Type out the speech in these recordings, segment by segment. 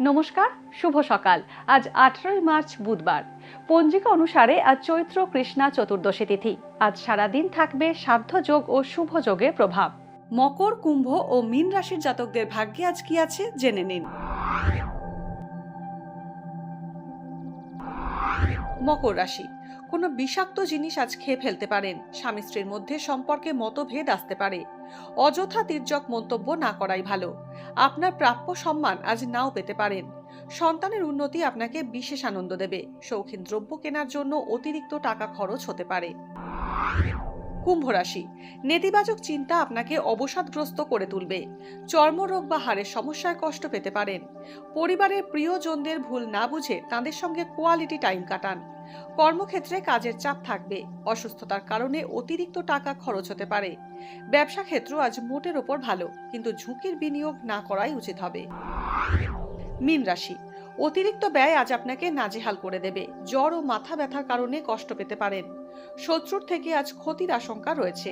নমস্কার, শুভ সকাল। আজ 18 মার্চ বুধবার। পঞ্জিকা অনুসারে আজ চৈত্র কৃষ্ণা চতুর্দশী তিথি। আজ সারাদিন থাকবে সাধ্য যোগ ও শুভ যোগের প্রভাব। মকর, কুম্ভ ও মীন রাশির জাতকদের ভাগ্যে আজ কি আছে জেনে নিন। মকর রাশি, কোনো বিষাক্ত জিনিস আজ খেয়ে ফেলতে পারেন। স্বামী স্ত্রীর মধ্যে সম্পর্কে মতভেদ আসতে পারে। অযথা তির্যক মন্তব্য না করাই ভালো। আপনার প্রাপ্য সম্মান আজ নাও পেতে পারেন। সন্তানের উন্নতি আপনাকে বিশেষ আনন্দ দেবে। শৌখিন দ্রব্য কেনার জন্য অতিরিক্ত টাকা খরচ হতে পারে। কুম্ভ রাশি, নেতিবাচক চিন্তা আপনাকে অবসাদগ্রস্ত করে তুলবে। চর্মরোগ বা হাড়ের সমস্যায় কষ্ট পেতে পারেন। পরিবারের প্রিয়জনদের ভুল না বুঝে তাদের সঙ্গে কোয়ালিটি টাইম কাটান। কর্মক্ষেত্রে কাজের চাপ থাকবে। অসুস্থতার কারণে অতিরিক্ত টাকা খরচ হতে পারে। ব্যবসা ক্ষেত্র আজ মোটের ওপর ভালো, কিন্তু ঝুঁকির বিনিয়োগ না করাই উচিত হবে। মীন রাশি, অতিরিক্ত ব্যয় আজ আপনাকে নাজেহাল করে দেবে। জ্বর ও মাথা ব্যথার কারণে কষ্ট পেতে পারেন। শত্রুর থেকে আজ ক্ষতির আশঙ্কা রয়েছে।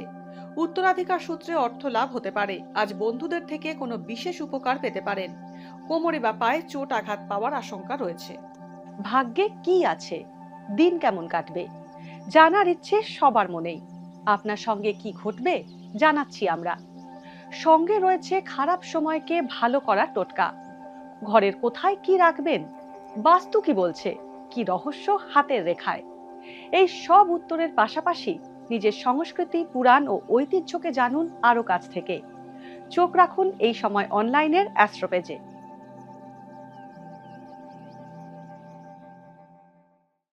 উত্তরাধিকার সূত্রে অর্থ লাভ হতে পারে। আজ বন্ধুদের থেকে কোনো বিশেষ উপকার পেতে পারেন। কোমরে বা পায়ে চোট আঘাত পাওয়ার আশঙ্কা রয়েছে। ভাগ্যে কি আছে, দিন কেমন কাটবে, জানার ইচ্ছে সবার মনেই। আপনার সঙ্গে কি ঘটবে জানাচ্ছি আমরা। সঙ্গে রয়েছে খারাপ সময়কে ভালো করার টোটকা। ঘরের কোথায় কি রাখবেন, বাস্তু কি বলছে, কি রহস্য হাতের রেখায়। এই সব উত্তরের পাশাপাশি নিজের সংস্কৃতি, পুরাণ ও ঐতিহ্যকে জানুন আরো কাছ থেকে। চোখ রাখুন এই সময় অনলাইনের অ্যাস্ট্রো পেজে।